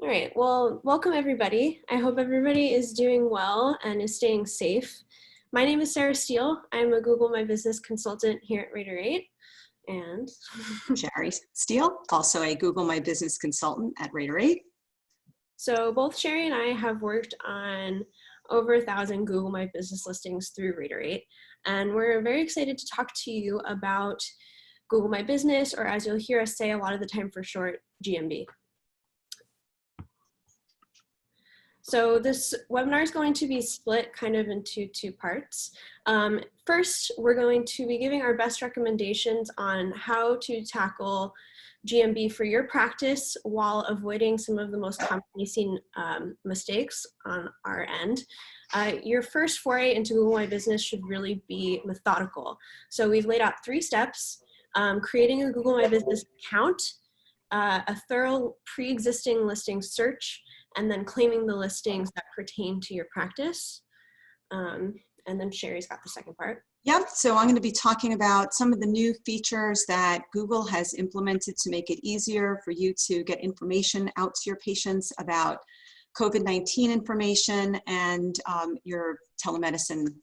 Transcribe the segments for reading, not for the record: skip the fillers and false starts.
All right, well, welcome everybody. I hope everybody is doing well and is staying safe. My name is Sarah Steele. I'm a Google My Business consultant here at rater8. And Sherry Steele, also a Google My Business consultant at rater8. so both Sherry and I have worked on over 1,000 Google My Business listings through rater8. And we're very excited to talk to you about Google My Business, or as you'll hear us say a lot of the time for short, GMB. So this webinar is going to be split kind of into two parts. First, we're going to be giving our best recommendations on how to tackle GMB for your practice while avoiding some of the most commonly seen mistakes on our end. Your first foray into Google My Business should really be methodical. So we've laid out 3 steps: creating a Google My Business account, a thorough pre-existing listing search, and then claiming the listings that pertain to your practice. And then Sherry's got the second part. Yep, so I'm going to be talking about some of the new features that Google has implemented to make it easier for you to get information out to your patients about COVID-19 information and your telemedicine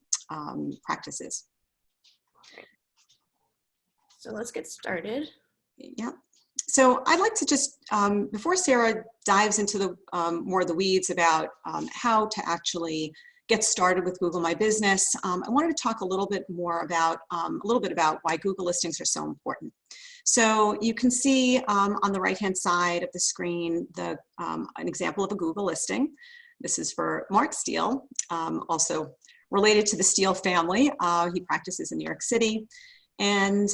practices. So let's get started. Yep. So I'd like to just, before Sarah dives into the more of the weeds about how to actually get started with Google My Business, I wanted to talk a little bit more about, why Google listings are so important. So you can see on the right-hand side of the screen, an example of a Google listing. This is for Mark Steele, also related to the Steele family. He practices in New York City. And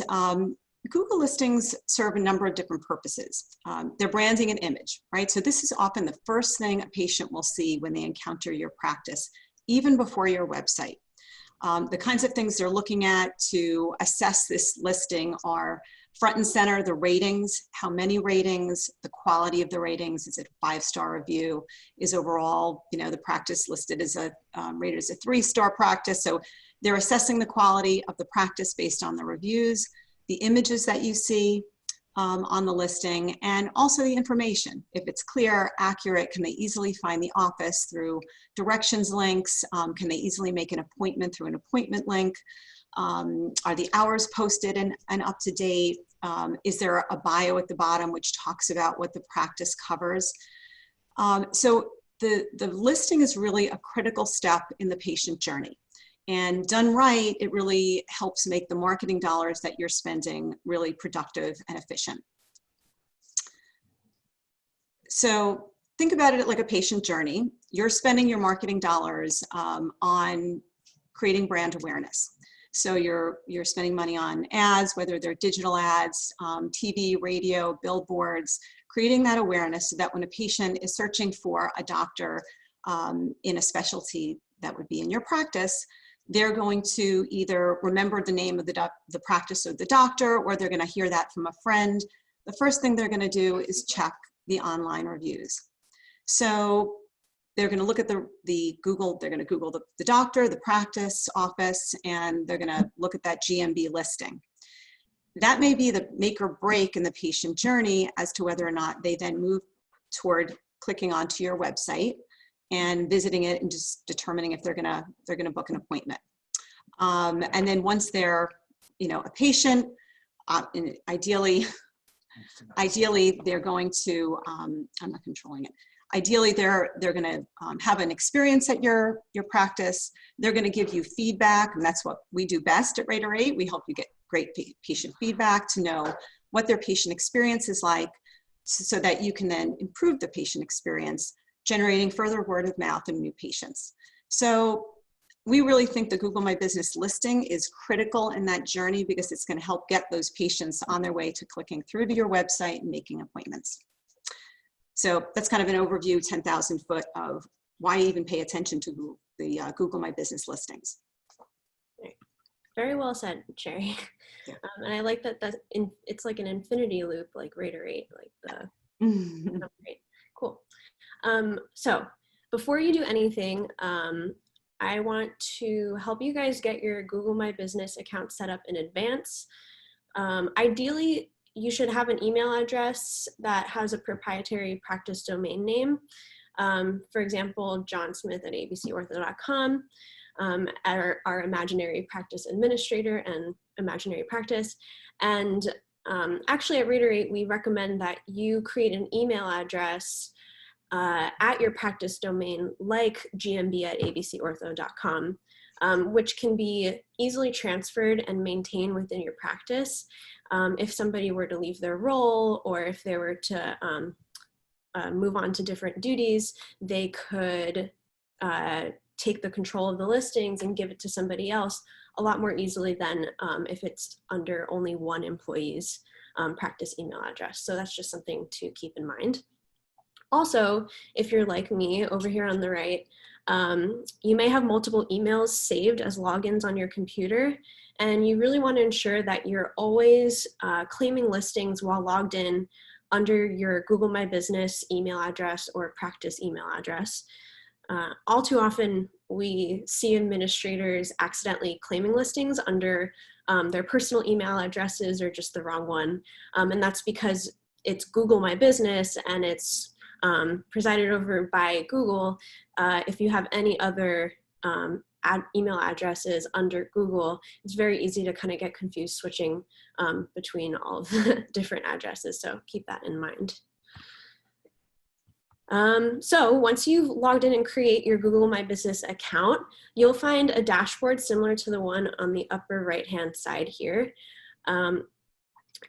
Google listings serve a number of different purposes. They're branding and image, right? So this is often the first thing a patient will see when they encounter your practice, even before your website. The kinds of things they're looking at to assess this listing are front and center, the ratings, how many ratings, the quality of the ratings. Is it a 5-star review? Is overall, the practice listed as rated as a 3-star practice? So they're assessing the quality of the practice based on the reviews, the images that you see on the listing, and also the information. If it's clear, accurate, can they easily find the office through directions links? Can they easily make an appointment through an appointment link? Are the hours posted and up to date? Is there a bio at the bottom which talks about what the practice covers? So the listing is really a critical step in the patient journey. And done right, it really helps make the marketing dollars that you're spending really productive and efficient. So think about it like a patient journey. You're spending your marketing dollars on creating brand awareness. So you're spending money on ads, whether they're digital ads, TV, radio, billboards, creating that awareness so that when a patient is searching for a doctor in a specialty that would be in your practice, they're going to either remember the name of the practice of the doctor, or they're going to hear that from a friend. The first thing they're going to do is check the online reviews. So they're going to look at Google, they're going to Google the doctor, the practice, office, and they're going to look at that GMB listing. That may be the make or break in the patient journey as to whether or not they then move toward clicking onto your website and visiting it and just determining if they're gonna book an appointment. And then once they're a patient, ideally they're going to I'm not controlling it. Ideally they're going to have an experience at your practice. They're going to give you feedback, and that's what we do best at rater8. We help you get great patient feedback to know what their patient experience is like, so that you can then improve the patient experience, generating further word of mouth and new patients. So we really think the Google My Business listing is critical in that journey because it's going to help get those patients on their way to clicking through to your website and making appointments. So that's kind of an overview, 10,000 foot of why even pay attention to the Google My Business listings. Very well said, Sherry. Yeah. And I like that it's like an infinity loop, like rater8, like the great. Cool. So before you do anything, I want to help you guys get your Google My Business account set up in advance. Ideally, you should have an email address that has a proprietary practice domain name. For example, johnsmith@abcortho.com, our imaginary practice administrator and imaginary practice. And actually at rater8, we recommend that you create an email address at your practice domain like gmb@abcortho.com, which can be easily transferred and maintained within your practice. If somebody were to leave their role, or if they were to move on to different duties, they could take the control of the listings and give it to somebody else a lot more easily than if it's under only one employee's practice email address. So that's just something to keep in mind. Also, if you're like me over here on the right, you may have multiple emails saved as logins on your computer, and you really want to ensure that you're always claiming listings while logged in under your Google My Business email address or practice email address. All too often, we see administrators accidentally claiming listings under their personal email addresses or just the wrong one. And that's because it's Google My Business and it's presided over by Google. If you have any other email addresses under Google, it's very easy to kind of get confused switching between all of the different addresses. So keep that in mind. So once you've logged in and create your Google My Business account, you'll find a dashboard similar to the one on the upper right-hand side here.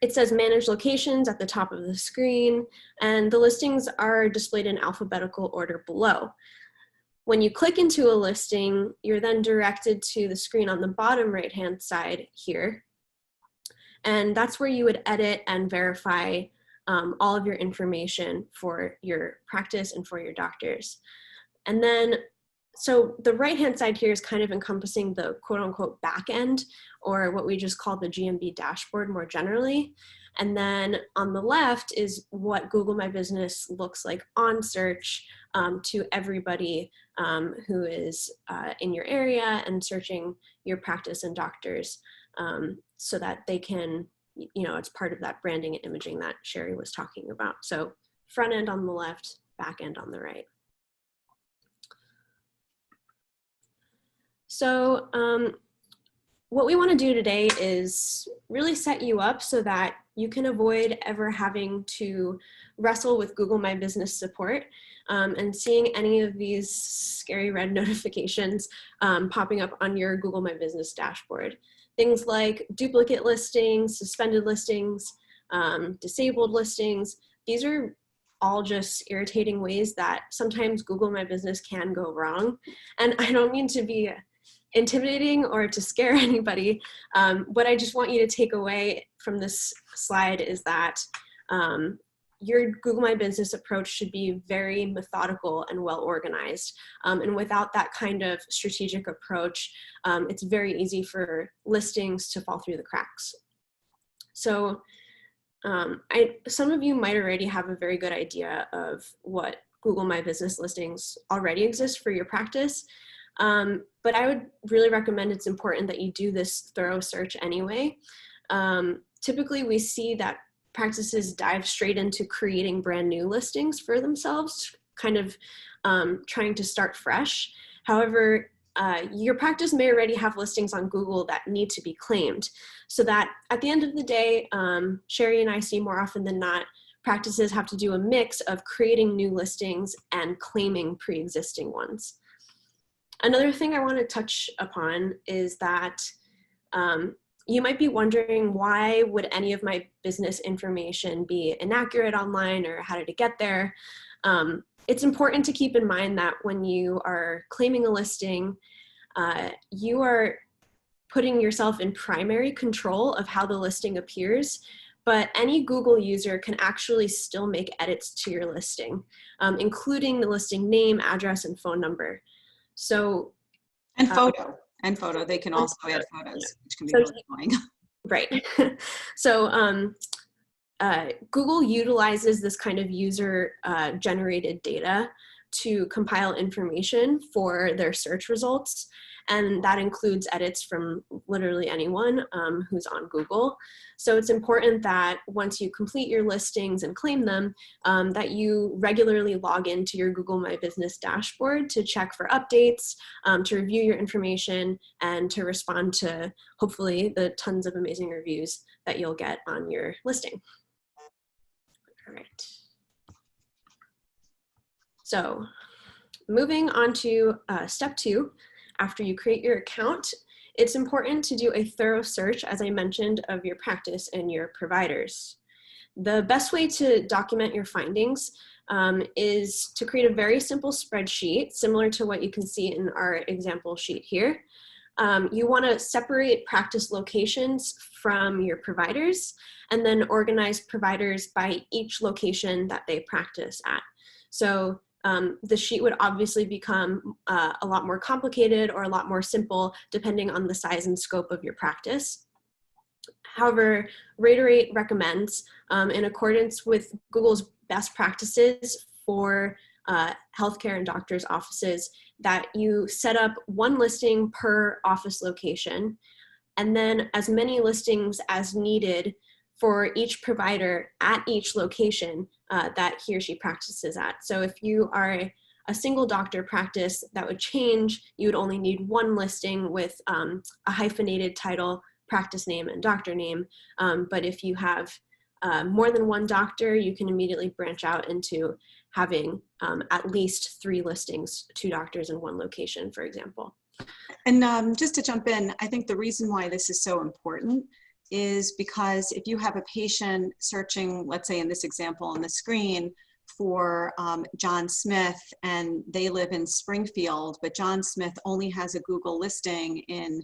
It says manage locations at the top of the screen, and the listings are displayed in alphabetical order below. When you click into a listing, you're then directed to the screen on the bottom right-hand side here. And that's where you would edit and verify all of your information for your practice and for your doctors. And then, so the right-hand side here is kind of encompassing the quote-unquote back end, or what we just call the GMB dashboard more generally. And then on the left is what Google My Business looks like on search to everybody who is in your area and searching your practice and doctors so that they can, you know, it's part of that branding and imaging that Sherry was talking about. So front end on the left, back end on the right. So what we want to do today is really set you up so that you can avoid ever having to wrestle with Google My Business support and seeing any of these scary red notifications popping up on your Google My Business dashboard. Things like duplicate listings, suspended listings, disabled listings. These are all just irritating ways that sometimes Google My Business can go wrong. And I don't mean to be intimidating or to scare anybody. What I just want you to take away from this slide is that your Google My Business approach should be very methodical and well organized. And without that kind of strategic approach, it's very easy for listings to fall through the cracks. So some of you might already have a very good idea of what Google My Business listings already exist for your practice. But I would really recommend it's important that you do this thorough search anyway. Typically, we see that practices dive straight into creating brand new listings for themselves, kind of trying to start fresh. However, your practice may already have listings on Google that need to be claimed, so that at the end of the day, Sherry and I see more often than not, practices have to do a mix of creating new listings and claiming pre-existing ones. Another thing I want to touch upon is that you might be wondering, why would any of my business information be inaccurate online, or how did it get there? It's important to keep in mind that when you are claiming a listing, you are putting yourself in primary control of how the listing appears, but any Google user can actually still make edits to your listing, including the listing name, address, and phone number. So, and photo. They can also add photos, which can be really annoying. Right. So Google utilizes this kind of user generated data to compile information for their search results. And that includes edits from literally anyone who's on Google. So it's important that once you complete your listings and claim them, that you regularly log into your Google My Business dashboard to check for updates, to review your information, and to respond to hopefully the tons of amazing reviews that you'll get on your listing. All right. So moving on to step 2, after you create your account, it's important to do a thorough search, as I mentioned, of your practice and your providers. The best way to document your findings is to create a very simple spreadsheet, similar to what you can see in our example sheet here. You want to separate practice locations from your providers, and then organize providers by each location that they practice at. So the sheet would obviously become a lot more complicated or a lot more simple depending on the size and scope of your practice. However, rater8 recommends, in accordance with Google's best practices for healthcare and doctors' offices, that you set up one listing per office location, and then as many listings as needed for each provider at each location that he or she practices at. So if you are a single doctor practice, that would change. You would only need one listing with a hyphenated title, practice name, and doctor name. But if you have more than one doctor, you can immediately branch out into having at least 3 listings, 2 doctors in one location, for example. And just to jump in, I think the reason why this is so important is because if you have a patient searching, let's say in this example on the screen, for John Smith, and they live in Springfield, but John Smith only has a Google listing in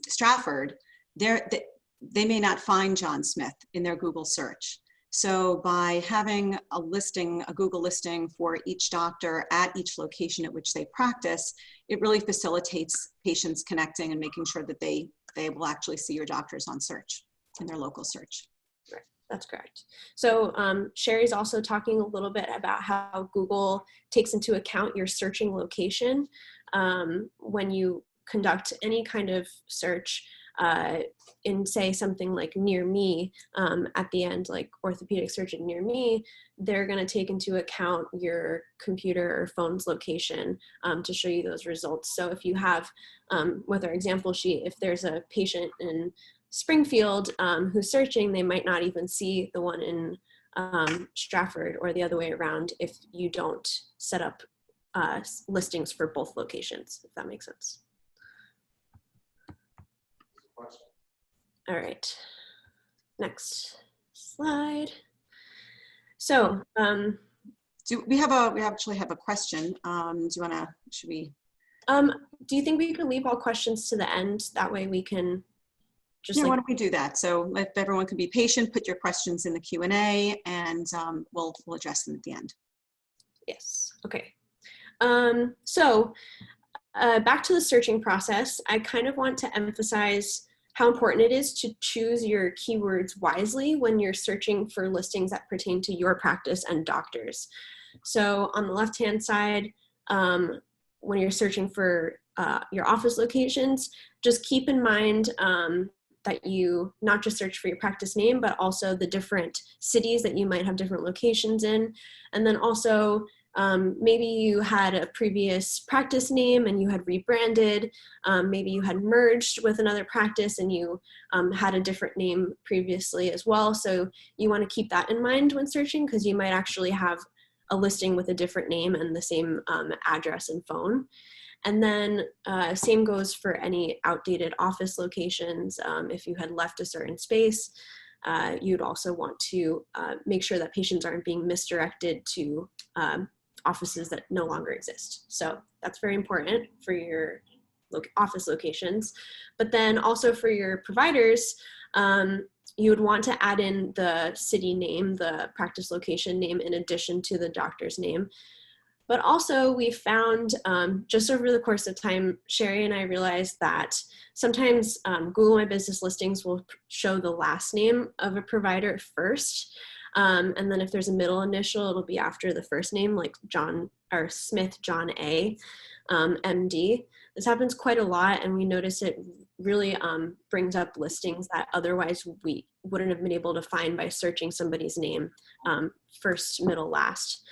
Stratford, they may not find John Smith in their Google search. So by having a listing, a Google listing for each doctor at each location at which they practice, it really facilitates patients connecting and making sure that they will actually see your doctors on search in their local search. Right, that's correct. So Sherry's also talking a little bit about how Google takes into account your searching location when you conduct any kind of search. In say something like near me, at the end, like orthopedic surgeon near me, they're going to take into account your computer or phone's location to show you those results. So if you have, with our example sheet, if there's a patient in Springfield who's searching, they might not even see the one in Stratford, or the other way around if you don't set up listings for both locations, if that makes sense. All right, next slide. So, we actually have a question. Do you want to, should we? Do you think we could leave all questions to the end? That way we can just why don't we do that? So if everyone can be patient, put your questions in the Q&A, and we'll address them at the end. Yes, okay. So back to the searching process, I kind of want to emphasize how important it is to choose your keywords wisely when you're searching for listings that pertain to your practice and doctors. So on the left-hand side, when you're searching for your office locations, just keep in mind that you not just search for your practice name, but also the different cities that you might have different locations in. And then also, maybe you had a previous practice name and you had rebranded. Maybe you had merged with another practice and you had a different name previously as well. So you want to keep that in mind when searching, because you might actually have a listing with a different name and the same address and phone. And then same goes for any outdated office locations. If you had left a certain space, you'd also want to make sure that patients aren't being misdirected to offices that no longer exist. So that's very important for your office locations. But then also for your providers, you would want to add in the city name, the practice location name, in addition to the doctor's name. But also we found just over the course of time, Sherry and I realized that sometimes Google My Business listings will show the last name of a provider first. And then if there's a middle initial, it'll be after the first name, like John or Smith John A, MD. This happens quite a lot, and we notice it really brings up listings that otherwise we wouldn't have been able to find by searching somebody's name first, middle, last.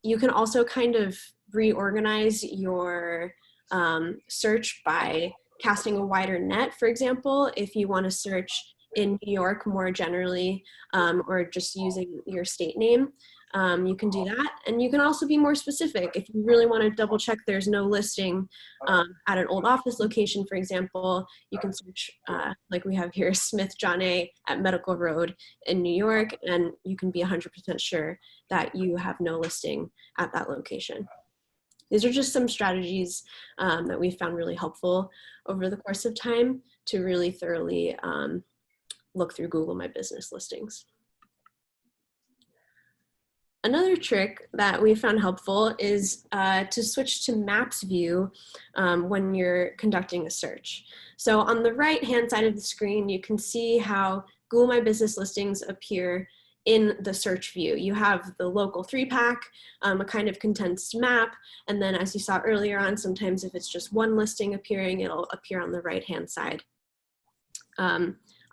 You can also kind of reorganize your search by casting a wider net. For example, if you want to search in New York more generally, or just using your state name, you can do that. And you can also be more specific. If you really want to double check there's no listing at an old office location, for example, you can search, like we have here, Smith John A at Medical Road in New York, and you can be 100% sure that you have no listing at that location. These are just some strategies that we found really helpful over the course of time to really thoroughly look through Google My Business listings. Another trick that we found helpful is to switch to Maps view when you're conducting a search. So on the right-hand side of the screen, you can see how Google My Business listings appear in the search view. You have the local 3-pack, a kind of condensed map, and then as you saw earlier on, sometimes if it's just one listing appearing, it'll appear on the right-hand side.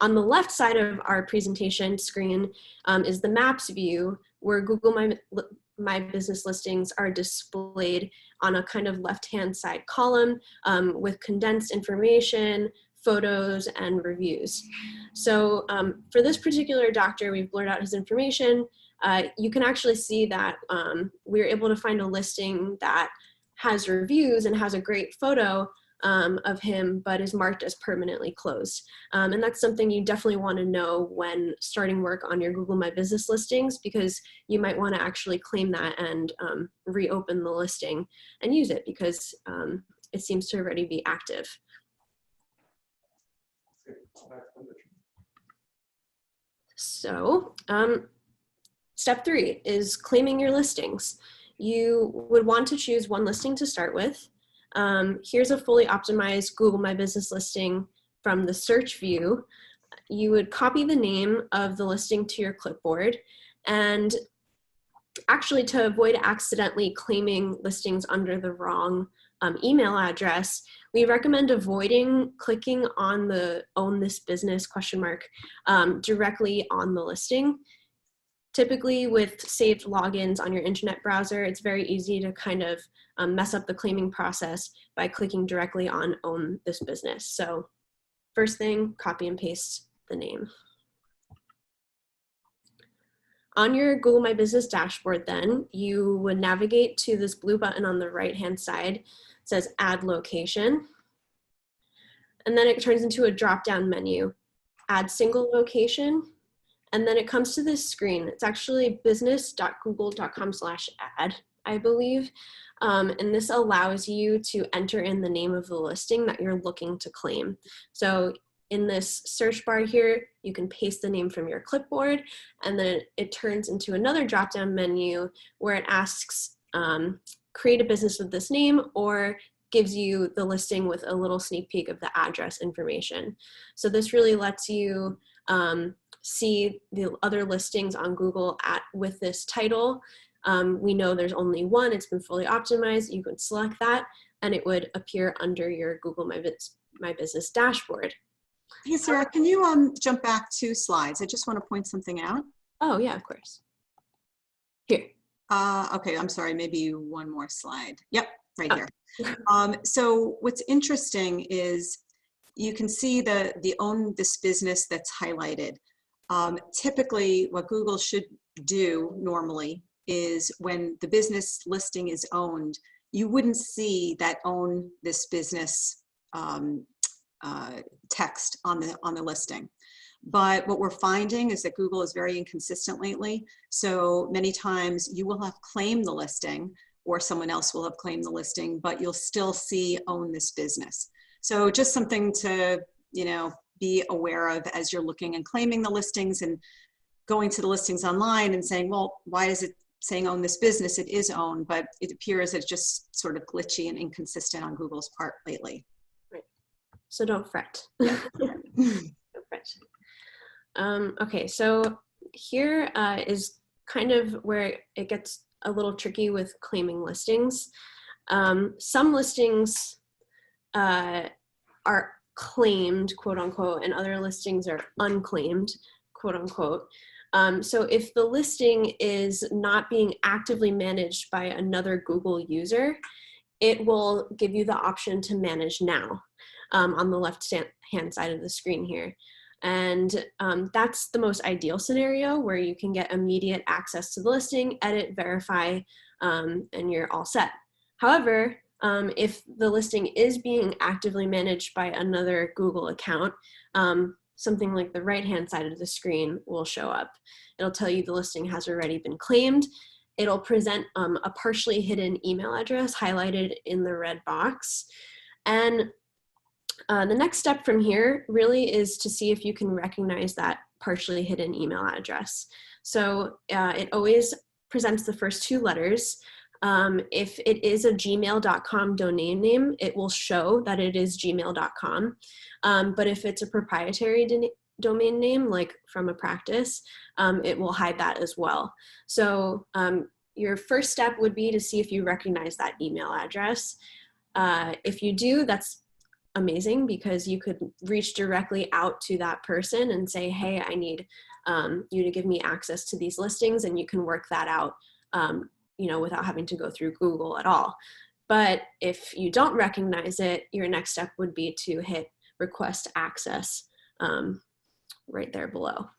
On the left side of our presentation screen is the Maps view, where Google My Business listings are displayed on a kind of left-hand side column with condensed information, photos, and reviews. So for this particular doctor, we've blurred out his information. You can actually see that we're able to find a listing that has reviews and has a great photo of him, but is marked as permanently closed. And that's something you definitely want to know when starting work on your Google My Business listings, because you might want to actually claim that and reopen the listing and use it, because it seems to already be active. So step 3 is claiming your listings. You would want to choose one listing to start with. Here's a fully optimized Google My Business listing from the search view. You would copy the name of the listing to your clipboard, and actually, to avoid accidentally claiming listings under the wrong email address, we recommend avoiding clicking on the "Own This Business?" directly on the listing. Typically with saved logins on your internet browser, it's very easy to kind of mess up the claiming process by clicking directly on "Own This Business." So first thing, copy and paste the name. On your Google My Business dashboard then, you would navigate to this blue button on the right-hand side. It says Add Location. And then it turns into a drop-down menu. Add Single Location. And then it comes to this screen. It's actually business.google.com/add, I believe. And this allows you to enter in the name of the listing that you're looking to claim. So in this search bar here, you can paste the name from your clipboard, and then it turns into another drop-down menu where it asks, create a business with this name, or gives you the listing with a little sneak peek of the address information. So this really lets you see the other listings on Google with this title. We know there's only one, it's been fully optimized. You could select that and it would appear under your Google My Business dashboard. Hey, Sarah, can you jump back 2 slides? I just want to point something out. Oh, yeah, of course. Here. Okay, I'm sorry, maybe one more slide. Yep, right here. So what's interesting is you can see the Own This Business that's highlighted. Typically, what Google should do normally is when the business listing is owned, you wouldn't see that Own This Business text on the listing. But what we're finding is that Google is very inconsistent lately. So many times you will have claimed the listing or someone else will have claimed the listing, but you'll still see Own This Business. So just something to, be aware of as you're looking and claiming the listings and going to the listings online and saying, well, why is it saying Own This Business? It is owned, but it appears it's just sort of glitchy and inconsistent on Google's part lately. Right. So don't fret. Yeah. Don't fret. Okay, so here is kind of where it gets a little tricky with claiming listings. Some listings are claimed, quote unquote, and other listings are unclaimed, quote unquote. So if the listing is not being actively managed by another Google user, it will give you the option to manage now on the left-hand side of the screen here. And that's the most ideal scenario where you can get immediate access to the listing, edit, verify, and you're all set. However, if the listing is being actively managed by another Google account, something like the right-hand side of the screen will show up. It'll tell you the listing has already been claimed. It'll present a partially hidden email address highlighted in the red box. And the next step from here really is to see if you can recognize that partially hidden email address. So it always presents the first two letters. If it is a gmail.com domain name, it will show that it is gmail.com. But if it's a proprietary domain name, like from a practice, it will hide that as well. So your first step would be to see if you recognize that email address. If you do, that's amazing, because you could reach directly out to that person and say, hey, I need you to give me access to these listings, and you can work that out without having to go through Google at all. But if you don't recognize it, your next step would be to hit request access right there below.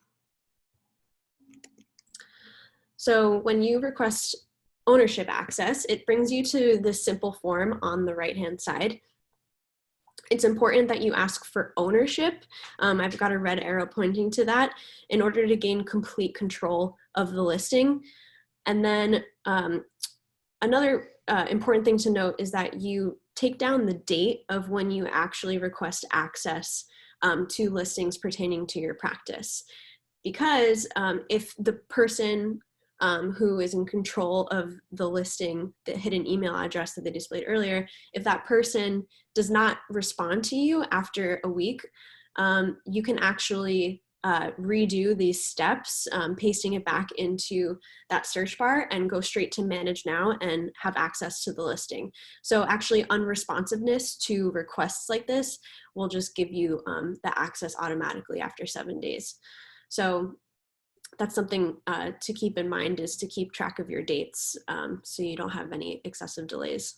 So when you request ownership access, it brings you to this simple form on the right-hand side. It's important that you ask for ownership. I've got a red arrow pointing to that in order to gain complete control of the listing. And then another important thing to note is that you take down the date of when you actually request access to listings pertaining to your practice. Because if the person who is in control of the listing, the hidden email address that they displayed earlier, if that person does not respond to you after a week, you can actually redo these steps, pasting it back into that search bar and go straight to manage now and have access to the listing. So actually unresponsiveness to requests like this will just give you the access automatically after 7 days. So that's something to keep in mind, is to keep track of your dates so you don't have any excessive delays.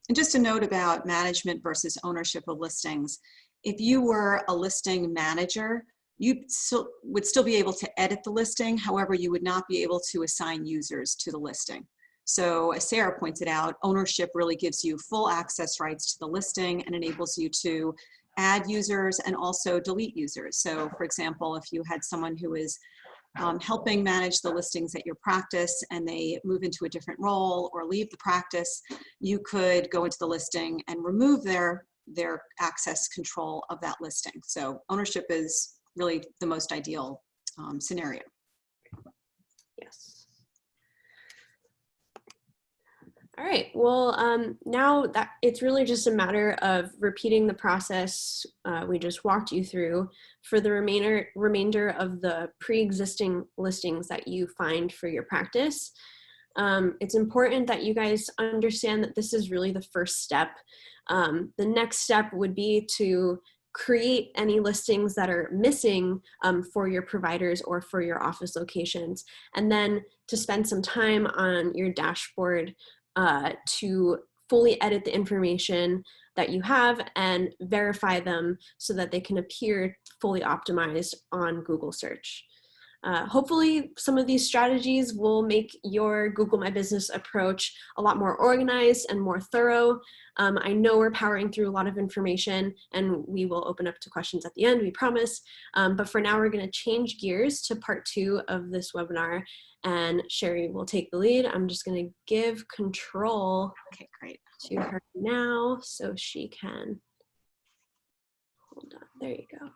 And just a note about management versus ownership of listings. If you were a listing manager, you would still be able to edit the listing. However, you would not be able to assign users to the listing. So as Sarah pointed out, ownership really gives you full access rights to the listing and enables you to add users and also delete users. So for example, if you had someone who is helping manage the listings at your practice and they move into a different role or leave the practice, you could go into the listing and remove their access control of that listing. So ownership is really the most ideal scenario. Yes. All right, well, now that it's really just a matter of repeating the process we just walked you through for the remainder of the pre-existing listings that you find for your practice. It's important that you guys understand that this is really the first step. The next step would be to create any listings that are missing for your providers or for your office locations, and then to spend some time on your dashboard to fully edit the information that you have and verify them so that they can appear fully optimized on Google search. Hopefully some of these strategies will make your Google My Business approach a lot more organized and more thorough. I know we're powering through a lot of information and we will open up to questions at the end, we promise. But for now, we're going to change gears to part 2 of this webinar, and Sherry will take the lead. I'm just going to give control to her now so she can, hold on, there you go.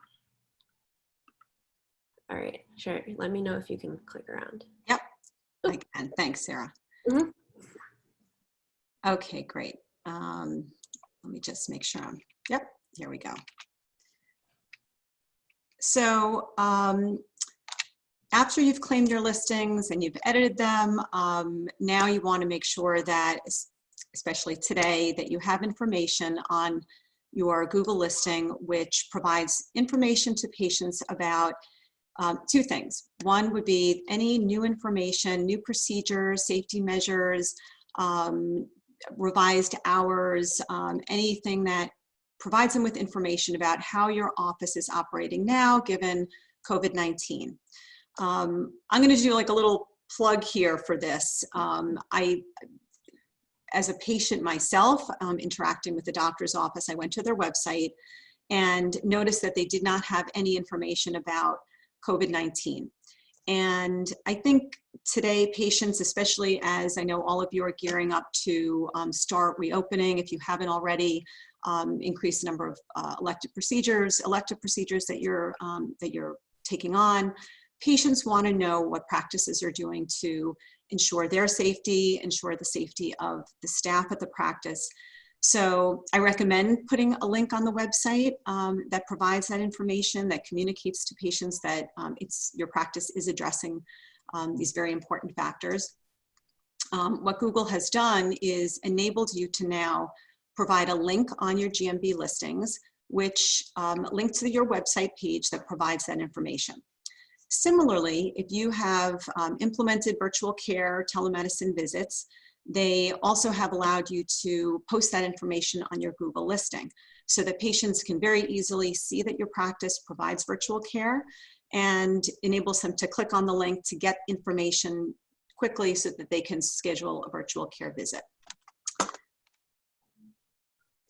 All right, Sherry, let me know if you can click around. Yep, I can. Thanks, Sarah. Mm-hmm. Okay, great. Let me just make sure I'm, yep, here we go. So After you've claimed your listings and you've edited them, now you want to make sure that, especially today, that you have information on your Google listing, which provides information to patients about two things. One would be any new information, new procedures, safety measures, revised hours, anything that provides them with information about how your office is operating now, given COVID-19. I'm going to do like a little plug here for this. As a patient myself, interacting with the doctor's office, I went to their website and noticed that they did not have any information about COVID-19. And I think today patients, especially as I know all of you are gearing up to start reopening, if you haven't already, increase the number of elective procedures that you're taking on, patients want to know what practices are doing to ensure their safety, ensure the safety of the staff at the practice. So I recommend putting a link on the website that provides that information, that communicates to patients that your practice is addressing these very important factors. What Google has done is enabled you to now provide a link on your GMB listings, which links to your website page that provides that information. Similarly, if you have implemented virtual care telemedicine visits, they also have allowed you to post that information on your Google listing so that patients can very easily see that your practice provides virtual care and enables them to click on the link to get information quickly so that they can schedule a virtual care visit.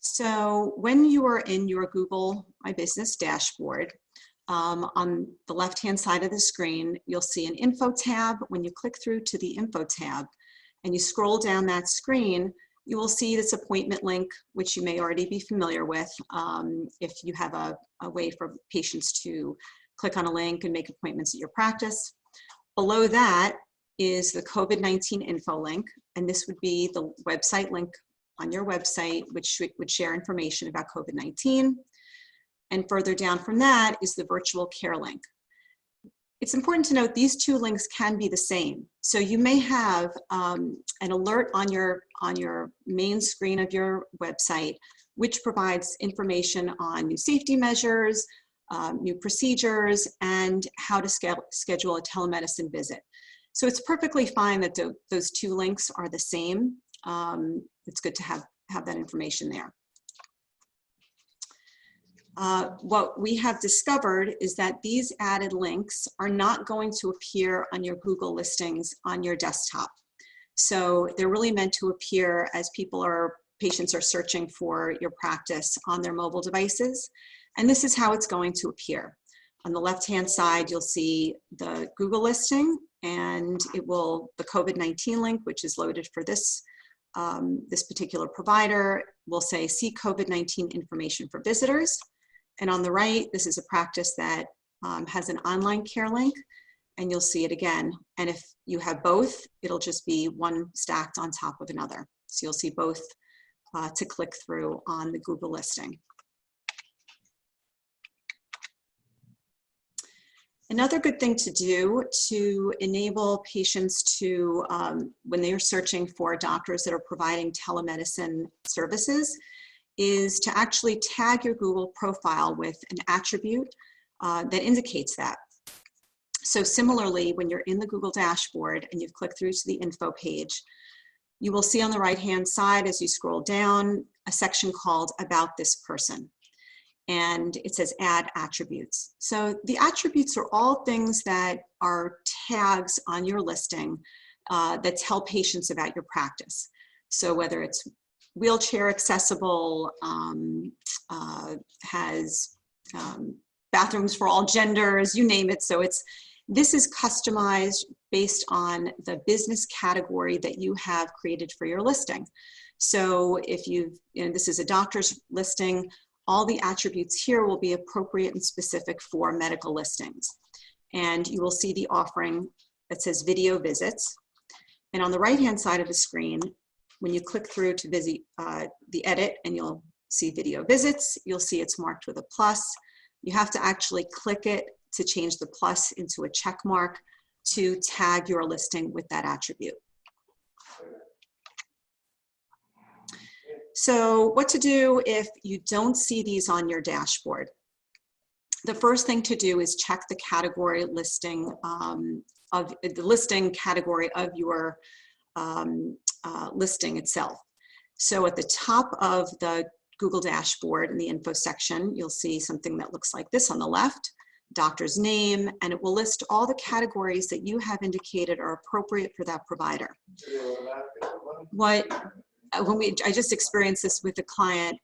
So when you are in your Google My Business Dashboard, on the left-hand side of the screen, you'll see an info tab. When you click through to the info tab and you scroll down that screen, you will see this appointment link, which you may already be familiar with if you have a way for patients to click on a link and make appointments at your practice. Below that is the COVID-19 info link, and this would be the website link on your website, which would share information about COVID-19. And further down from that is the virtual care link. It's important to note these two links can be the same. So you may have an alert on your main screen of your website, which provides information on new safety measures, new procedures, and how to schedule a telemedicine visit. So it's perfectly fine that those two links are the same. It's good to have that information there. What we have discovered is that these added links are not going to appear on your Google listings on your desktop. So they're really meant to appear as patients are searching for your practice on their mobile devices. And this is how it's going to appear. On the left-hand side, you'll see the Google listing, and the COVID-19 link, which is loaded for this particular provider, will say, see COVID-19 information for visitors. And on the right, this is a practice that has an online care link, and you'll see it again. And if you have both, it'll just be one stacked on top of another. So you'll see both to click through on the Google listing. Another good thing to do to enable patients to, when they are searching for doctors that are providing telemedicine services, is to actually tag your Google profile with an attribute that indicates that. So similarly, when you're in the Google dashboard and you've clicked through to the info page, you will see on the right-hand side as you scroll down a section called About This Person. And it says Add Attributes. So the attributes are all things that are tags on your listing that tell patients about your practice. So whether it's wheelchair accessible, has bathrooms for all genders, you name it. So this is customized based on the business category that you have created for your listing. So if this is a doctor's listing, all the attributes here will be appropriate and specific for medical listings. And you will see the offering that says video visits. And on the right-hand side of the screen, when you click through to the edit, and you'll see video visits, you'll see it's marked with a plus. You have to actually click it to change the plus into a check mark. to tag your listing with that attribute. So what to do if you don't see these on your dashboard? The first thing to do is check the category listing of the listing category of your listing itself. So at the top of the Google dashboard in the info section, you'll see something that looks like this on the left, doctor's name, and it will list all the categories that you have indicated are appropriate for that provider. I just experienced this with a client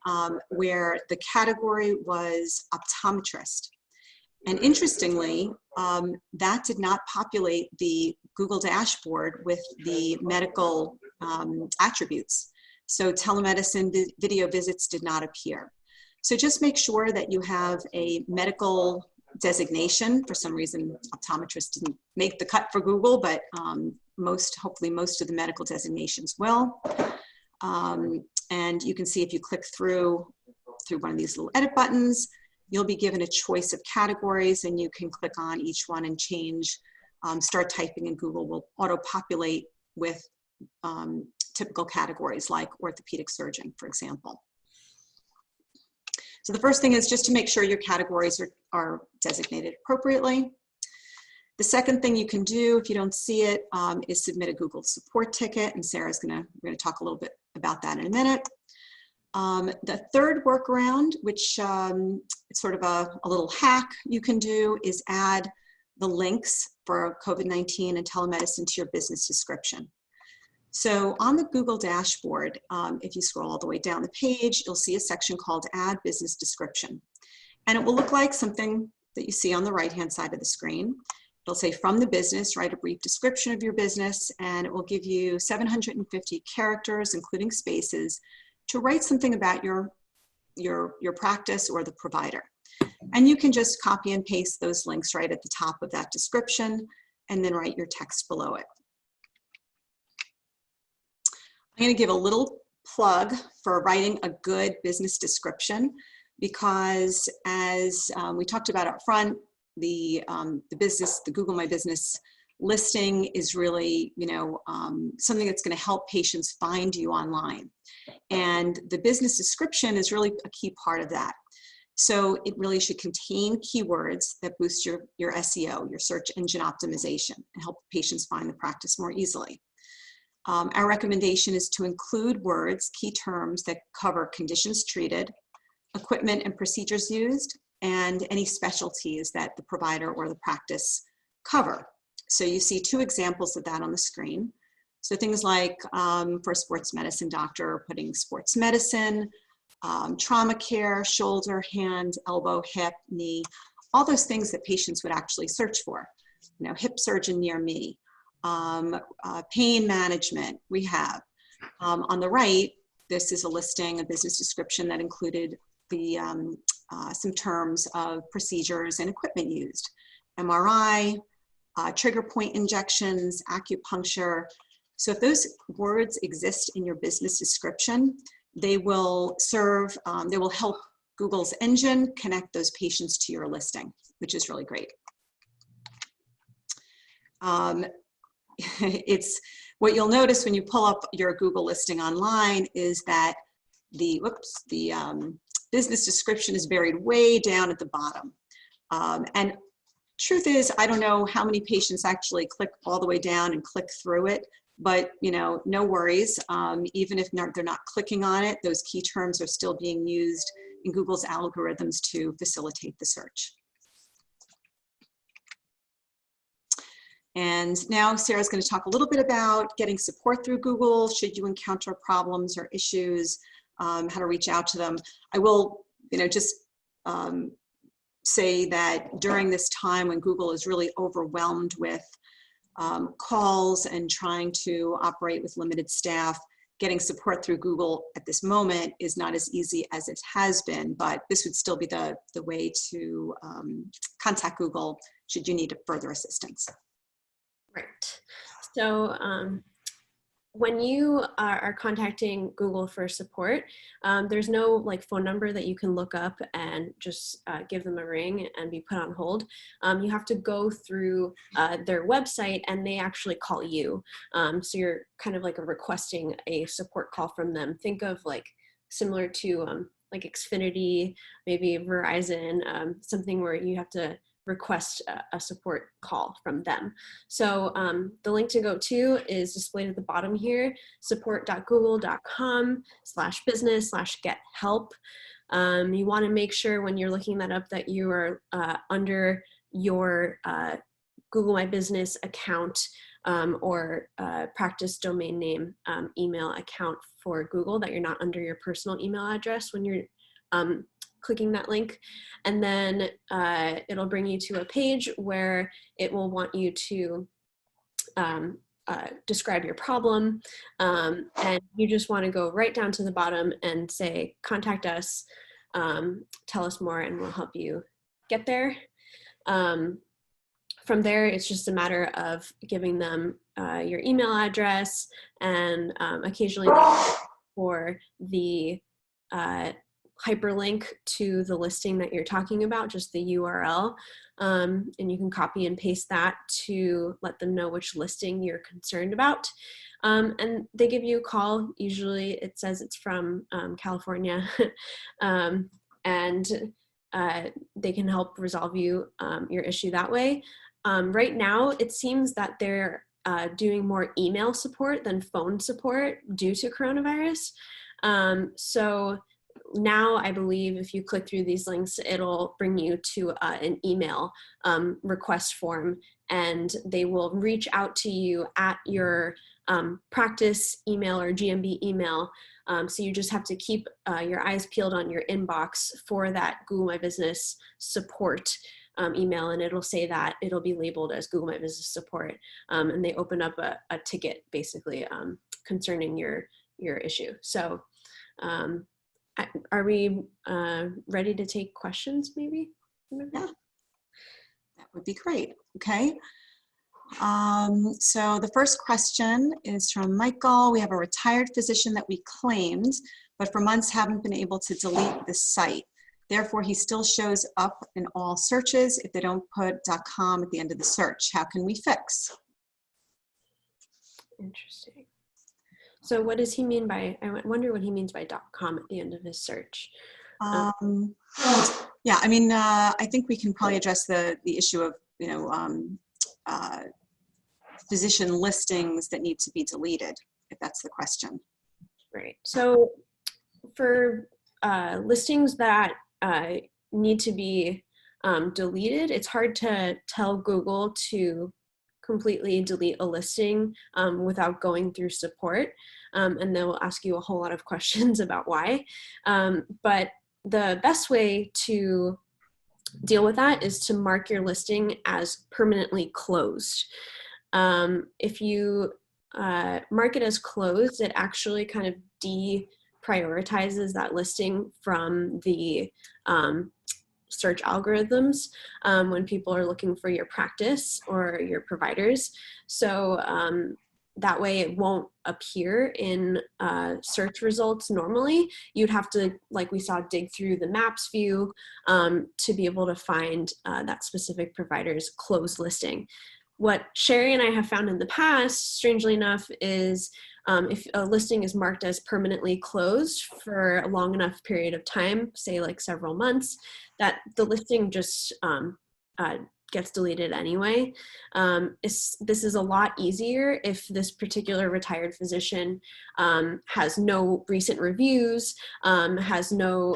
where the category was optometrist. And interestingly, that did not populate the Google dashboard with the medical attributes. So telemedicine video visits did not appear. So just make sure that you have a medical designation. For some reason, optometrist didn't make the cut for Google, but hopefully most of the medical designations will. And you can see if you click through one of these little edit buttons, you'll be given a choice of categories, and you can click on each one and change, start typing, and Google will auto-populate with typical categories like orthopedic surgeon, for example. So the first thing is just to make sure your categories are designated appropriately. The second thing you can do if you don't see it is submit a Google support ticket, and we're gonna talk a little bit about that in a minute. The third workaround, which it's sort of a little hack you can do, is add the links for COVID-19 and telemedicine to your business description. So on the Google dashboard, if you scroll all the way down the page, you'll see a section called Add Business Description. And it will look like something that you see on the right-hand side of the screen. It'll say, from the business, write a brief description of your business, and it will give you 750 characters, including spaces, to write something about your practice or the provider. And you can just copy and paste those links right at the top of that description, and then write your text below it. I'm going to give a little plug for writing a good business description, because as we talked about up front, the Google My Business listing is really, something that's going to help patients find you online. And the business description is really a key part of that. So it really should contain keywords that boost your SEO, your search engine optimization, and help patients find the practice more easily. Our recommendation is to include words, key terms that cover conditions treated, equipment and procedures used, and any specialties that the provider or the practice cover. So you see two examples of that on the screen. So things like for a sports medicine doctor, putting sports medicine, trauma care, shoulder, hand, elbow, hip, knee, all those things that patients would actually search for. Hip surgeon near me, pain management, rehab. On the right, this is a listing, a business description that included the some terms of procedures and equipment used. MRI, trigger point injections, acupuncture. So if those words exist in your business description, they will they will help Google's engine connect those patients to your listing, which is really great. It's what you'll notice when you pull up your Google listing online is that the business description is buried way down at the bottom. And truth is, I don't know how many patients actually click all the way down and click through it, but no worries. Even if they're not clicking on it, those key terms are still being used in Google's algorithms to facilitate the search. And now Sarah's going to talk a little bit about getting support through Google should you encounter problems or issues, how to reach out to them. I will, just say that during this time when Google is really overwhelmed with calls and trying to operate with limited staff, getting support through Google at this moment is not as easy as it has been, but this would still be the way to contact Google should you need further assistance. Right. So when you are contacting Google for support, there's no like phone number that you can look up and just give them a ring and be put on hold. You have to go through their website and they actually call you. So you're kind of like requesting a support call from them. Think of like similar to like Xfinity, maybe Verizon, something where you have to request a support call from them. So the link to go to is displayed at the bottom here, support.google.com/business/get-help. You want to make sure when you're looking that up that you are under your Google My Business account or practice domain name email account for Google, that you're not under your personal email address when you're clicking that link. And then it'll bring you to a page where it will want you to describe your problem. And you just want to go right down to the bottom and say, contact us, tell us more, and we'll help you get there. From there, it's just a matter of giving them your email address and occasionally for the hyperlink to the listing that you're talking about, just the URL. And you can copy and paste that to let them know which listing you're concerned about. And they give you a call. Usually it says it's from California. And they can help resolve your issue that way. Right now, it seems that they're doing more email support than phone support due to coronavirus. So now I believe if you click through these links, it'll bring you to an email request form, and they will reach out to you at your practice email or GMB email. So you just have to keep your eyes peeled on your inbox for that Google My Business support email, and it'll say that it'll be labeled as Google My Business support, and they open up a ticket basically concerning your issue. So are we ready to take questions maybe? Yeah, that would be great. Okay. So the first question is from Michael. We have a retired physician that we claimed, but for months haven't been able to delete the site. Therefore, he still shows up in all searches if they don't put .com at the end of the search. How can we fix? Interesting. So what does he mean by, I wonder what he means by .com at the end of his search. Yeah, I mean, I think we can probably address the issue of, physician listings that need to be deleted, if that's the question. Right. So for listings that need to be deleted, it's hard to tell Google to completely delete a listing without going through support. And they will ask you a whole lot of questions about why. But the best way to deal with that is to mark your listing as permanently closed. If you mark it as closed, it actually kind of deprioritizes that listing from the search algorithms when people are looking for your practice or your providers. So that way it won't appear in search results normally. You'd have to, like we saw, dig through the maps view to be able to find that specific provider's closed listing. What Sherry and I have found in the past, strangely enough, is if a listing is marked as permanently closed for a long enough period of time, say like several months, that the listing just gets deleted anyway. This is a lot easier if this particular retired physician has no recent reviews, has no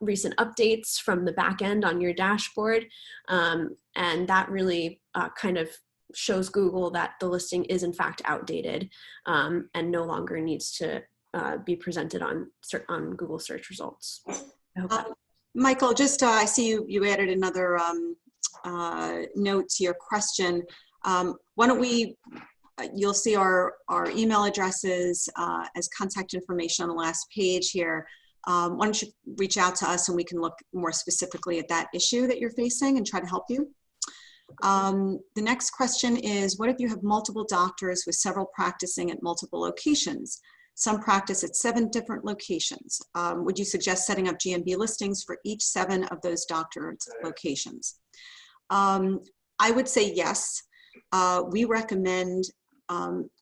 recent updates from the back end on your dashboard, and that really kind of shows Google that the listing is in fact outdated and no longer needs to be presented on Google search results. I hope that. Michael, just I see you added another note to your question. Why don't we, you'll see our email addresses as contact information on the last page here. Why don't you reach out to us and we can look more specifically at that issue that you're facing and try to help you. The next question is, what if you have multiple doctors with several practicing at multiple locations? Some practice at 7 different locations. Would you suggest setting up GMB listings for each 7 of those doctors' locations? I would say yes. We recommend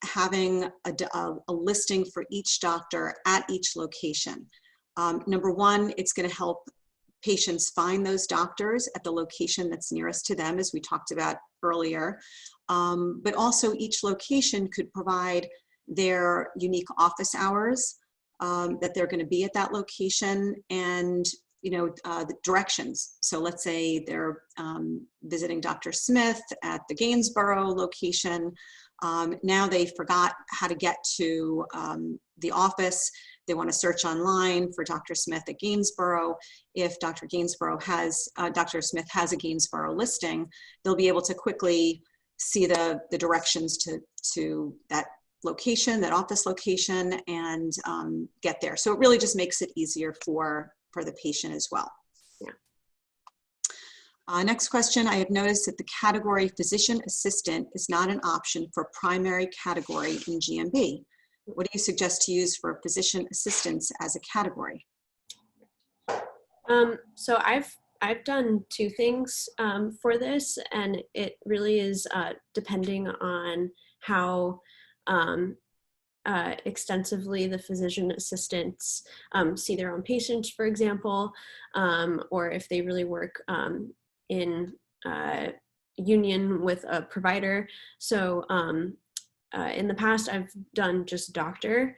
having a listing for each doctor at each location. Number one, it's going to help patients find those doctors at the location that's nearest to them, as we talked about earlier. But also each location could provide their unique office hours that they're going to be at that location, and the directions. So let's say they're visiting Dr. Smith at the Gainsborough location. Now they forgot how to get to the office. They want to search online for Dr. Smith at Gainsborough. If Dr. Smith has a Gainsborough listing, they'll be able to quickly see the directions to that location, that office location, and get there. So it really just makes it easier for the patient as well. Yeah. Next question, I have noticed that the category physician assistant is not an option for primary category in GMB. What do you suggest to use for physician assistants as a category? So I've done 2 things for this, and it really is depending on how extensively the physician assistants see their own patients, for example, or if they really work in union with a provider. So in the past, I've done just doctor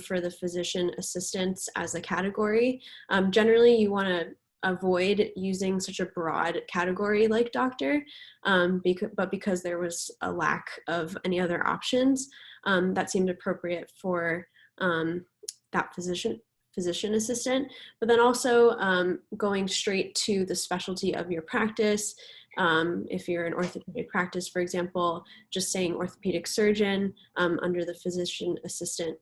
for the physician assistants as a category. Generally, you want to avoid using such a broad category like doctor, but because there was a lack of any other options, that seemed appropriate for that physician assistant. But then also going straight to the specialty of your practice. If you're an orthopedic practice, for example, just saying orthopedic surgeon under the physician assistant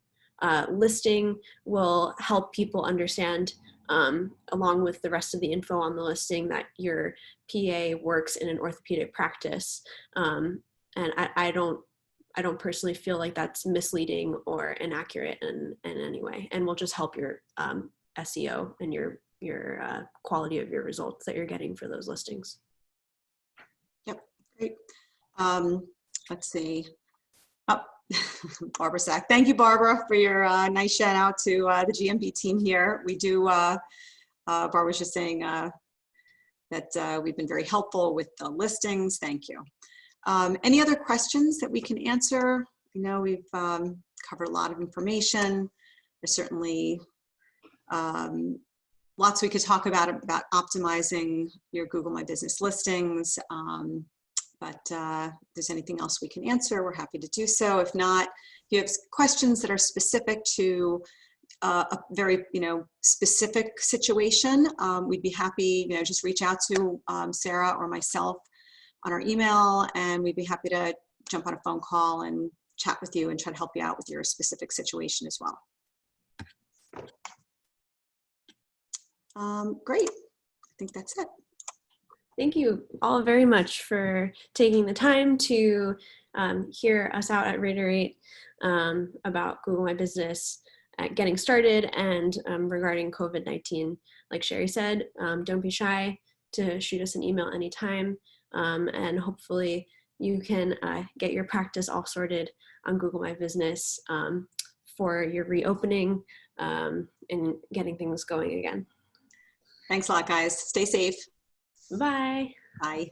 listing will help people understand, along with the rest of the info on the listing, that your PA works in an orthopedic practice. And I don't personally feel like that's misleading or inaccurate in any way, and will just help your SEO and your quality of your results that you're getting for those listings. Yep, great. Let's see. Oh, Barbara Sack. Thank you, Barbara, for your nice shout out to the GMB team here. We do, Barbara was just saying that we've been very helpful with the listings. Thank you. Any other questions that we can answer? I know we've covered a lot of information. There's certainly lots we could talk about optimizing your Google My Business listings. But if there's anything else we can answer, we're happy to do so. If not, if you have questions that are specific to a very specific situation, we'd be happy, just reach out to Sarah or myself on our email, and we'd be happy to jump on a phone call and chat with you and try to help you out with your specific situation as well. Great, I think that's it. Thank you all very much for taking the time to hear us out at rater8 about Google My Business, getting started, and regarding COVID-19. Like Sherry said, don't be shy to shoot us an email anytime, and hopefully you can get your practice all sorted on Google My Business for your reopening and getting things going again. Thanks a lot, guys. Stay safe. Bye. Bye.